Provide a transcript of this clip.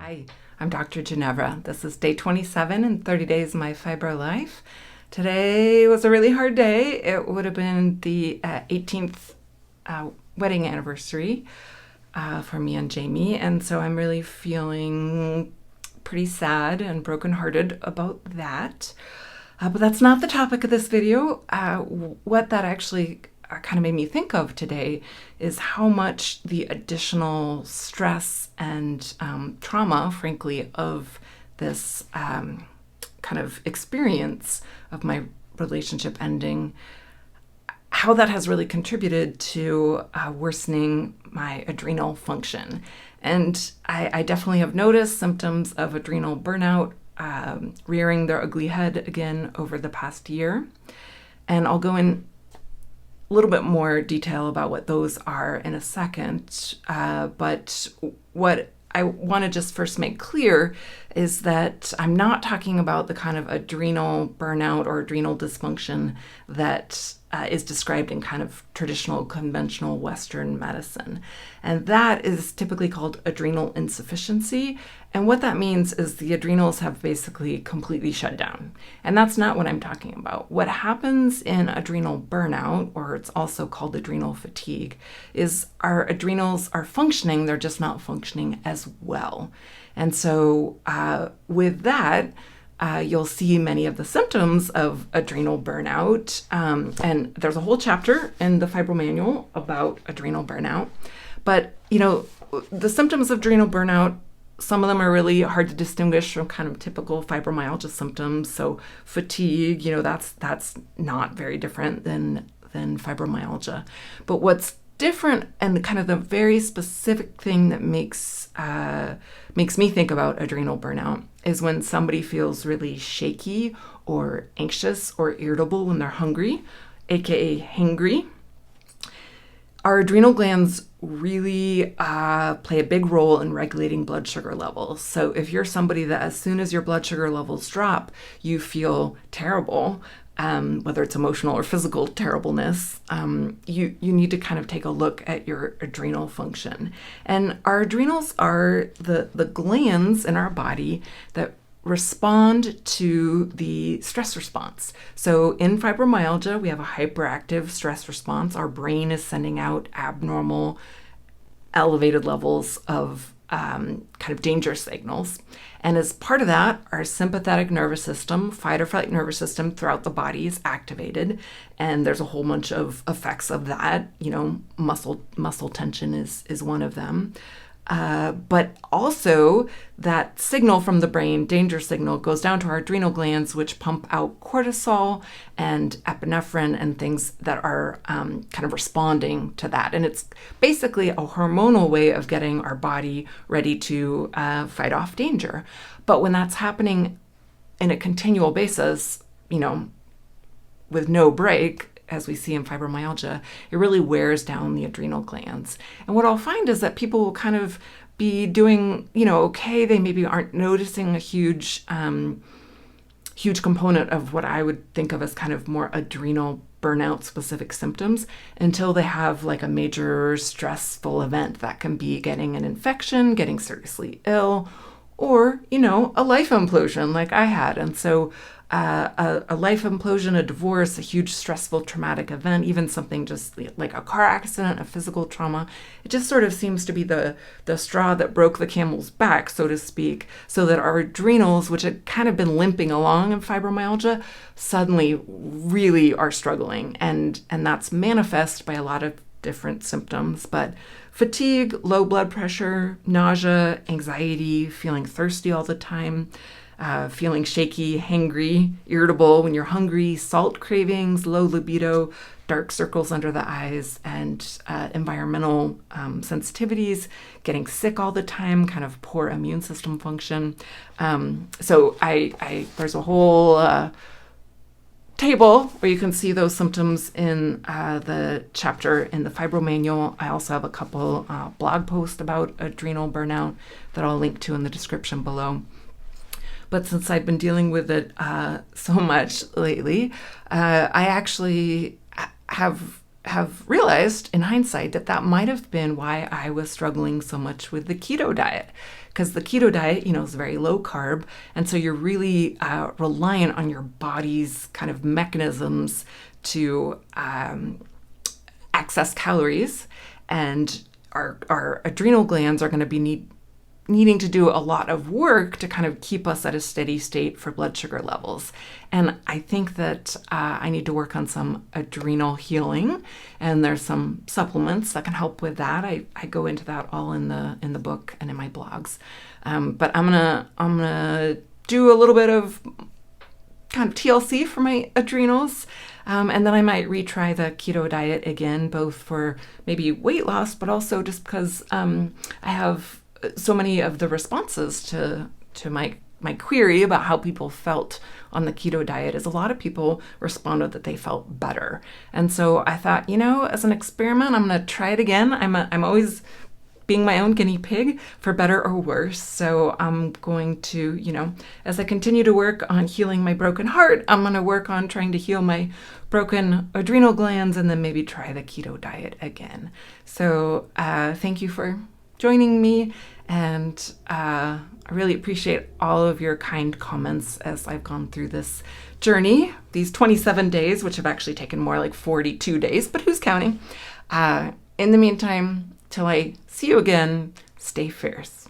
Hi, I'm Dr. Ginevra. This is day 27 in 30 Days of My Fibro Life. Today was a really hard day. It would have been the 18th wedding anniversary for me and Jamie, and so I'm really feeling pretty sad and brokenhearted about that. But that's not the topic of this video. What that actually kind of made me think of today is how much the additional stress and trauma, frankly, of this kind of experience of my relationship ending, how that has really contributed to worsening my adrenal function. And I definitely have noticed symptoms of adrenal burnout rearing their ugly head again over the past year. And I'll go in a little bit more detail about what those are in a second. But what I want to just first make clear is that I'm not talking about the kind of adrenal burnout or adrenal dysfunction that is described in kind of traditional, conventional Western medicine. And that is typically called adrenal insufficiency. And what that means is the adrenals have basically completely shut down. And that's not what I'm talking about. What happens in adrenal burnout, or it's also called adrenal fatigue, is our adrenals are functioning, they're just not functioning as well. And so with that, you'll see many of the symptoms of adrenal burnout. And there's a whole chapter in the Fibro manual about adrenal burnout. But, the symptoms of adrenal burnout, some of them are really hard to distinguish from kind of typical fibromyalgia symptoms. So fatigue, that's not very different than fibromyalgia. But what's different and kind of the very specific thing that makes me think about adrenal burnout is when somebody feels really shaky or anxious or irritable when they're hungry, aka hangry. Our adrenal glands really play a big role in regulating blood sugar levels. So if you're somebody that as soon as your blood sugar levels drop, you feel terrible, whether it's emotional or physical terribleness, you need to kind of take a look at your adrenal function. And our adrenals are the glands in our body that respond to the stress response. So in fibromyalgia, we have a hyperactive stress response. Our brain is sending out abnormal, elevated levels of kind of danger signals. And as part of that, our sympathetic nervous system, fight or flight nervous system throughout the body is activated. And there's a whole bunch of effects of that. Muscle tension is one of them. But also that signal from the brain, danger signal, goes down to our adrenal glands, which pump out cortisol and epinephrine and things that are kind of responding to that. And it's basically a hormonal way of getting our body ready to fight off danger. But when that's happening in a continual basis, with no break, as we see in fibromyalgia, it really wears down the adrenal glands. And what I'll find is that people will kind of be doing, okay. They maybe aren't noticing a huge component of what I would think of as kind of more adrenal burnout specific symptoms until they have like a major stressful event that can be getting an infection, getting seriously ill, or, a life implosion like I had. And so a life implosion, a divorce, a huge stressful traumatic event, even something just like a car accident, a physical trauma, it just sort of seems to be the straw that broke the camel's back, so to speak, so that our adrenals, which had kind of been limping along in fibromyalgia, suddenly really are struggling. And that's manifest by a lot of different symptoms, but fatigue, low blood pressure, nausea, anxiety, feeling thirsty all the time, feeling shaky, hangry, irritable when you're hungry, salt cravings, low libido, dark circles under the eyes, and environmental sensitivities, getting sick all the time, kind of poor immune system function. So there's a whole table where you can see those symptoms in the chapter in the Fibro manual. I also have a couple blog posts about adrenal burnout that I'll link to in the description below. But since I've been dealing with it so much lately, I actually have have realized in hindsight that that might have been why I was struggling so much with the keto diet. Because the keto diet, is very low carb. And so you're really reliant on your body's kind of mechanisms to access calories. And our adrenal glands are going to be needing to do a lot of work to kind of keep us at a steady state for blood sugar levels. And I think that I need to work on some adrenal healing, and there's some supplements that can help with that. I go into that all in the book and in my blogs. But I'm gonna do a little bit of kind of TLC for my adrenals. And then I might retry the keto diet again, both for maybe weight loss, but also just because I have so many of the responses to my query about how people felt on the keto diet is a lot of people responded that they felt better. And so I thought, as an experiment, I'm going to try it again. I'm always being my own guinea pig for better or worse. So I'm going to, as I continue to work on healing my broken heart, I'm going to work on trying to heal my broken adrenal glands and then maybe try the keto diet again. So thank you for joining me, and I really appreciate all of your kind comments as I've gone through this journey, these 27 days, which have actually taken more like 42 days, but who's counting? In the meantime, till I see you again, stay fierce.